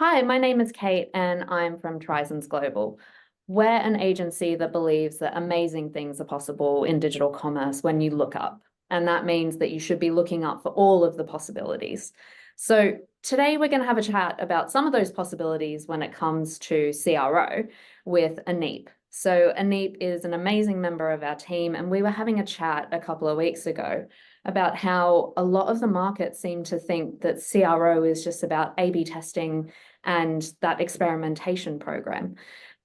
Hi, my name is Kate and I'm from Trisons Global. We're an agency that believes that amazing things are possible in digital commerce when you look up. And that means that you should be looking up for all of the possibilities. So today we're going to have a chat about some of those possibilities when it comes to CRO with Aneep. So Aneep is an amazing member of our team, and we were having a chat a couple of weeks ago about how a lot of the market seem to think that CRO is just about A/B testing and that experimentation program.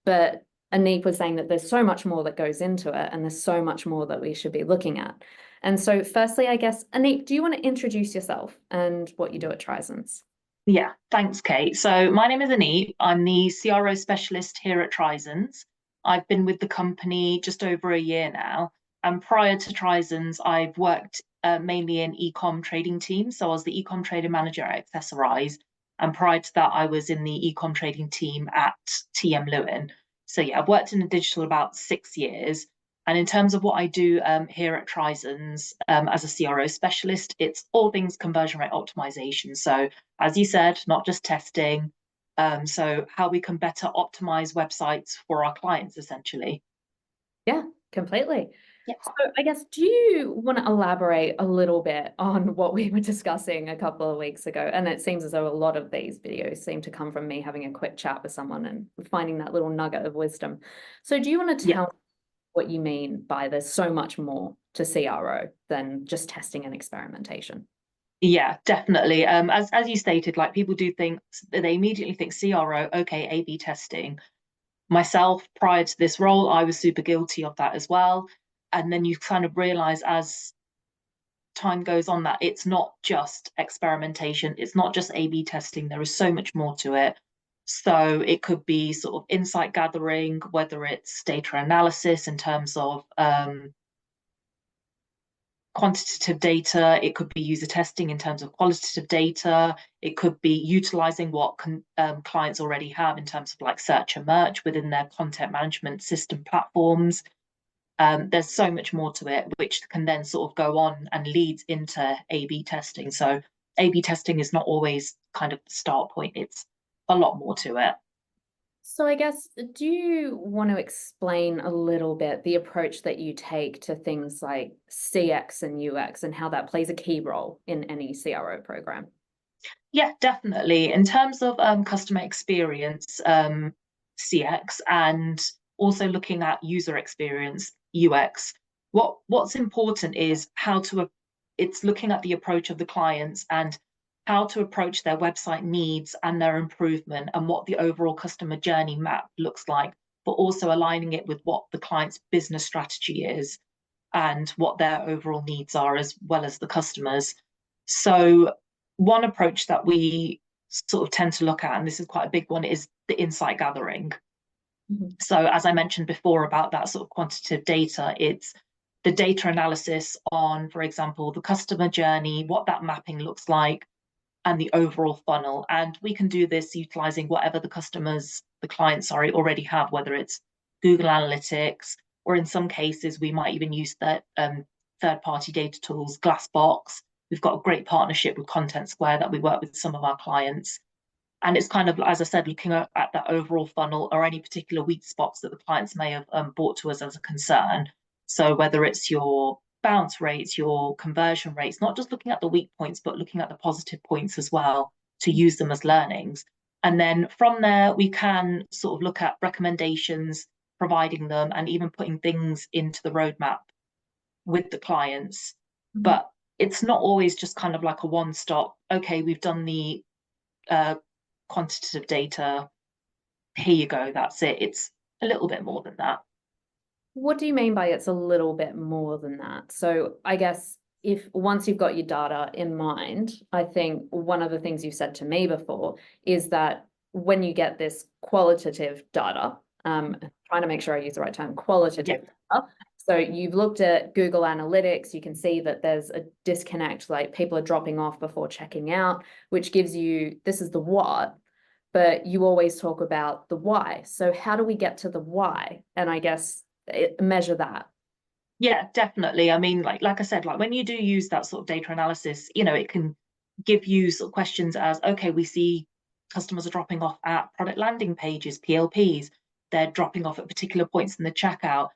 But Aneep was saying that there's so much more that goes into it, and there's so much more that we should be looking at. And so firstly, I guess, Aneep, do you want to introduce yourself and what you do at Trisons? Yeah, thanks, Kate. So my name is Aneep. I'm the CRO specialist here at Trisons. I've been with the company just over a year now. And prior to Trisons, I've worked mainly in e-com trading teams. So I was the e-com trader manager at Accessorize. And prior to that, I was in the e-com trading team at TM Lewin. So yeah, I've worked in digital about 6 years. And in terms of what I do here at Trisons as a CRO specialist, it's all things conversion rate optimization. So as you said, not just testing. So how we can better optimize websites for our clients, essentially. Yeah, completely. Yeah. So I guess, do you want to elaborate a little bit on what we were discussing a couple of weeks ago? And it seems as though a lot of these videos seem to come from me having a quick chat with someone and finding that little nugget of wisdom. So do you want to Yeah. tell what you mean by there's so much more to CRO than just testing and experimentation? Yeah, definitely. As you stated, like people do think they immediately think CRO, okay, A/B testing. Myself, prior to this role, I was super guilty of that as well. And then you kind of realize as time goes on that it's not just experimentation, it's not just A/B testing. There is so much more to it. So it could be sort of insight gathering, whether it's data analysis in terms of quantitative data, it could be user testing in terms of qualitative data, it could be utilizing what clients already have in terms of like search and merch within their content management system platforms. There's so much more to it, which can then sort of go on and leads into A/B testing. So A/B testing is not always kind of the start point, it's a lot more to it. So I guess, do you want to explain a little bit the approach that you take to things like CX and UX and how that plays a key role in any CRO program? Yeah, definitely. In terms of customer experience, CX, and also looking at user experience, UX, what's important is how to, it's looking at the approach of the clients and how to approach their website needs and their improvement and what the overall customer journey map looks like, but also aligning it with what the client's business strategy is and what their overall needs are, as well as the customers. So one approach that we sort of tend to look at, and this is quite a big one, is the insight gathering. Mhm. So as I mentioned before about that sort of quantitative data, it's the data analysis on, for example, the customer journey, what that mapping looks like, and the overall funnel. And we can do this utilizing whatever the clients, sorry, already have, whether it's Google Analytics, or in some cases, we might even use that third-party data tools, Glassbox. We've got a great partnership with Content Square that we work with some of our clients. And it's kind of, as I said, looking at that overall funnel or any particular weak spots that the clients may have brought to us as a concern. So whether it's your bounce rates, your conversion rates, not just looking at the weak points, but looking at the positive points as well to use them as learnings. And then from there, we can sort of look at recommendations, providing them, and even putting things into the roadmap with the clients. Mhm. But it's not always just kind of like a one stop, okay, we've done the uh, quantitative data, here you go, that's it. It's a little bit more than that. What do you mean by it's a little bit more than that? So I guess if once you've got your data in mind, I think one of the things you've said to me before is that when you get this qualitative data, trying to make sure I use the right term, Yeah. qualitative data. So you've looked at Google Analytics, you can see that there's a disconnect, like people are dropping off before checking out, which gives you, this is the what, but you always talk about the why. So how do we get to the why? And I guess measure that. Yeah, definitely. I mean, like I said, like when you do use that sort of data analysis, it can give you sort of questions as, okay, we see customers are dropping off at product landing pages, PLPs, they're dropping off at particular points in the checkout.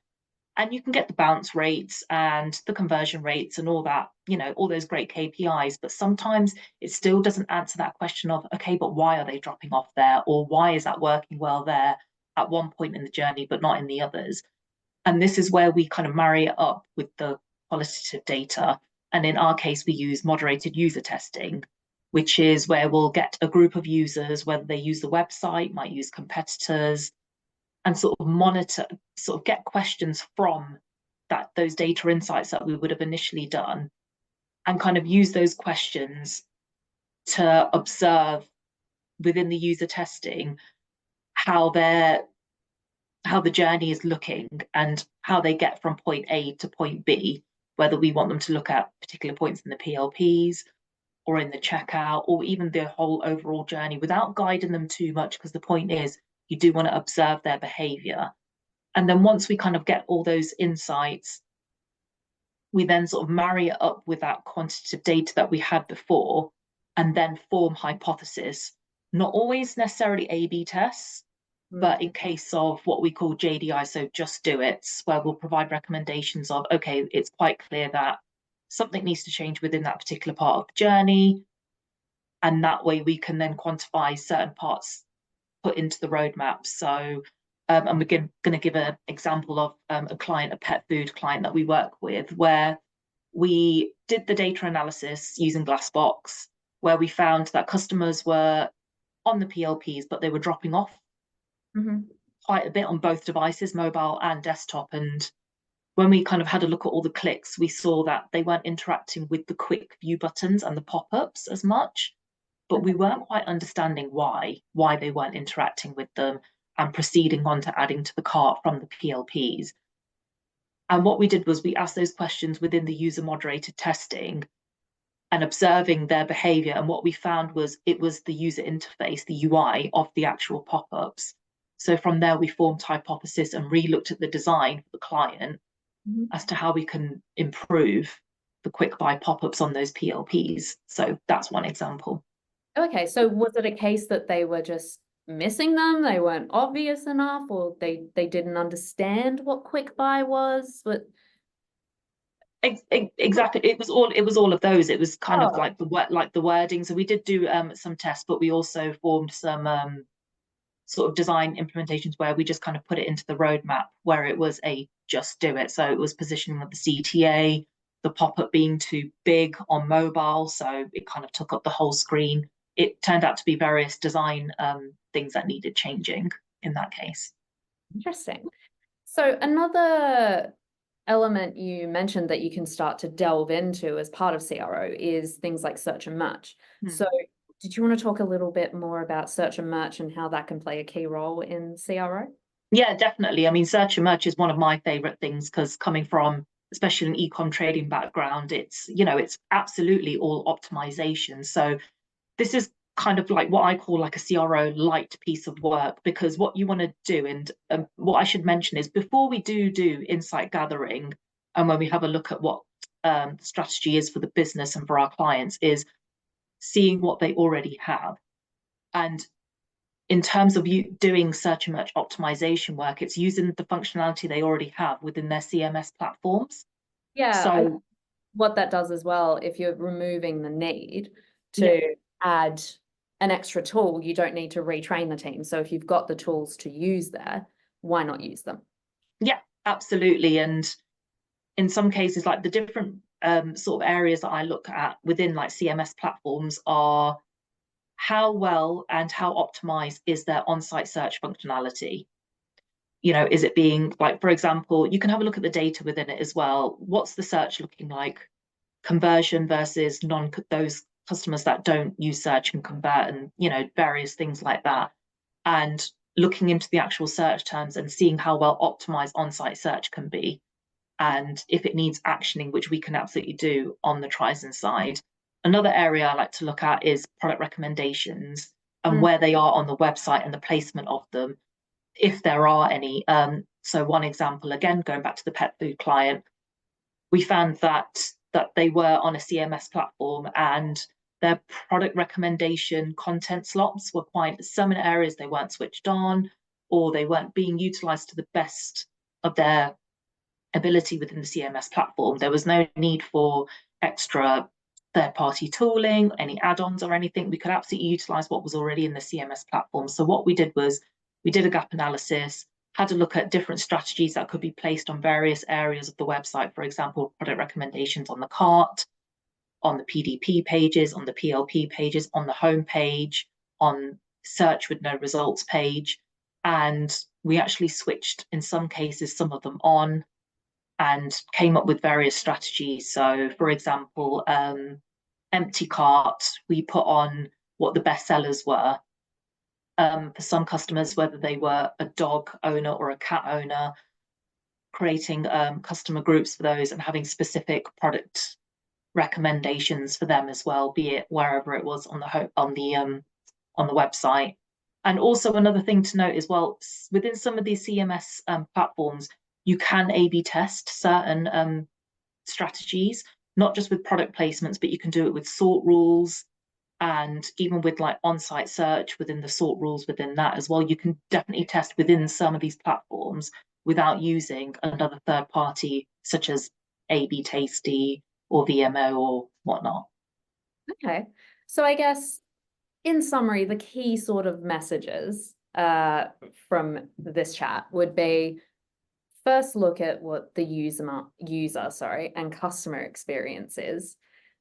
And you can get the bounce rates and the conversion rates and all that, all those great KPIs. But sometimes it still doesn't answer that question of, okay, but why are they dropping off there? Or why is that working well there at one point in the journey, but not in the others? And this is where we kind of marry it up with the qualitative data. And in our case, we use moderated user testing, which is where we'll get a group of users, whether they use the website, might use competitors, and sort of monitor, sort of get questions from those data insights that we would have initially done, and kind of use those questions to observe within the user testing how the journey is looking and how they get from point A to point B, whether we want them to look at particular points in the PLPs or in the checkout, or even the whole overall journey, without guiding them too much, because the point is you do want to observe their behavior. And then once we kind of get all those insights, we then sort of marry it up with that quantitative data that we had before, and then form hypothesis. Not always necessarily A/B tests, but in case of what we call JDI, so just do it, where we'll provide recommendations of, okay, it's quite clear that something needs to change within that particular part of the journey. And that way we can then quantify certain parts put into the roadmap. So, and we're going to give an example of a client, a pet food client that we work with, where we did the data analysis using Glassbox, where we found that customers were on the PLPs, but they were dropping off quite a bit on both devices, mobile and desktop. And when we kind of had a look at all the clicks, we saw that they weren't interacting with the quick view buttons and the pop-ups as much, but we weren't quite understanding why they weren't interacting with them and proceeding on to adding to the cart from the PLPs. And what we did was we asked those questions within the user moderated testing and observing their behavior. And what we found was it was the user interface, the UI of the actual pop-ups. So from there, we formed hypothesis and re-looked at the design for the client as to how we can improve the quick buy pop-ups on those PLPs. So that's one example. Okay, so was it a case that they were just missing them, they weren't obvious enough, or they didn't understand what quick buy was? But exactly, it was all of those. It was kind of like the wording. So we did do some tests, but we also formed some sort of design implementations where we just kind of put it into the roadmap, where it was a just do it. So it was positioning of the CTA, the pop-up being too big on mobile, so it kind of took up the whole screen. It turned out to be various design things that needed changing in that case. interesting. So another element you mentioned that you can start to delve into as part of CRO is things like search and merge. So did you want to talk a little bit more about search and merge and how that can play a key role in CRO? Yeah, definitely. I mean, search and merge is one of my favorite things, because coming from especially an e-com trading background, it's absolutely all optimization. So this is kind of like what I call like a CRO light piece of work, because what you want to do, and what I should mention is, before we do insight gathering, and when we have a look at what the strategy is for the business and for our clients, is seeing what they already have. And in terms of you doing search and merge optimization work, it's using the functionality they already have within their CMS platforms. Yeah, So what that does as well, if you're removing the need to add an extra tool, you don't need to retrain the team. So if you've got the tools to use there, why not use them? Yeah, absolutely. And in some cases, like the different sort of areas that I look at within like CMS platforms are how well and how optimized is their on-site search functionality? Is it being, like, for example, you can have a look at the data within it as well. What's the search looking like? Conversion versus those customers that don't use search and convert, and various things like that. And looking into the actual search terms and seeing how well optimized on-site search can be, and if it needs actioning, which we can absolutely do on the Trizen side. Another area I like to look at is product recommendations and where they are on the website and the placement of them, if there are any. So one example, again, going back to the pet food client, we found that they were on a CMS platform, and their product recommendation content slots were quite, some areas they weren't switched on, or they weren't being utilized to the best of their ability within the CMS platform. There was no need for extra third-party tooling, any add-ons or anything. We could absolutely utilize what was already in the CMS platform. So what we did was we did a gap analysis, had a look at different strategies that could be placed on various areas of the website. For example, product recommendations on the cart, on the PDP pages, on the PLP pages, on the home page, on search with no results page. And we actually switched, in some cases, some of them on, and came up with various strategies. So, for example, empty cart, we put on what the best sellers were. For some customers, whether they were a dog owner or a cat owner, creating customer groups for those and having specific product recommendations for them as well, be it wherever it was on the website. And also another thing to note as well, within some of these CMS platforms, you can A/B test certain strategies, not just with product placements, but you can do it with sort rules, and even with like on-site search within the sort rules within that as well. You can definitely test within some of these platforms without using another third party, such as A/B Tasty or VMO or whatnot. Okay. So I guess in summary, the key sort of messages from this chat would be, first look at what the user and customer experience is,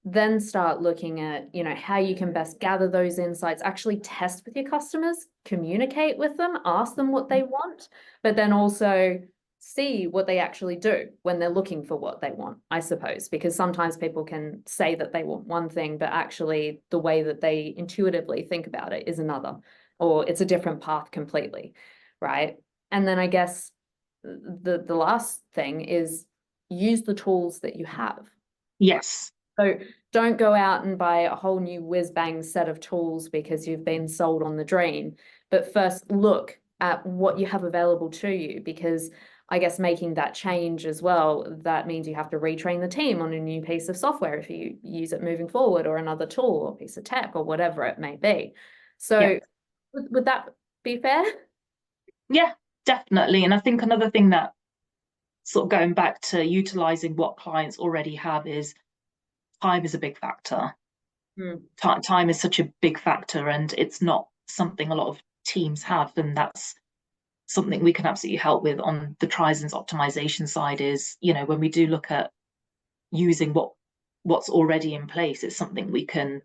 then start looking at, how you can best gather those insights, actually test with your customers, communicate with them, ask them what they want, but then also see what they actually do when they're looking for what they want, I suppose, because sometimes people can say that they want one thing, but actually the way that they intuitively think about it is another, or it's a different path completely, right? And then I guess the last thing is use the tools that you have. Yes. So don't go out and buy a whole new whiz-bang set of tools because you've been sold on the dream, but first look at what you have available to you, because I guess making that change as well, that means you have to retrain the team on a new piece of software if you use it moving forward, or another tool or piece of tech or whatever it may be. So Yeah. would that be fair? Yeah, definitely. And I think another thing that, sort of going back to utilizing what clients already have, is time is a big factor. Time is such a big factor, and it's not something a lot of teams have, and that's something we can absolutely help with on the Trizens optimization side. Is, when we do look at using what's already in place, it's something we can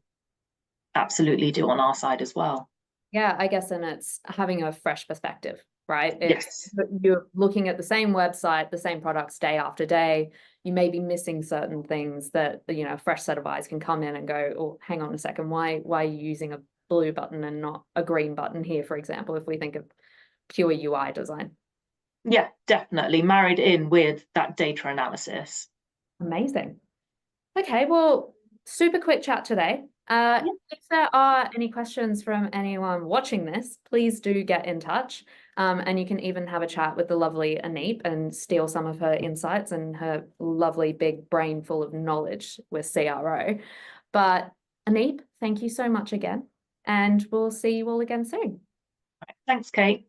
absolutely do on our side as well. Yeah, I guess, and it's having a fresh perspective, right? Yes. You're looking at the same website, the same products day after day. You may be missing certain things that, a fresh set of eyes can come in and go, oh, hang on a second, why are you using a blue button and not a green button here, for example, if we think of pure UI design. Yeah, definitely married in with that data analysis. Amazing. Okay, well, super quick chat today. If there are any questions from anyone watching this, please do get in touch. And you can even have a chat with the lovely Aneep and steal some of her insights and her lovely big brain full of knowledge with CRO. But Aneep, thank you so much again, and we'll see you all again soon. Thanks, Kate.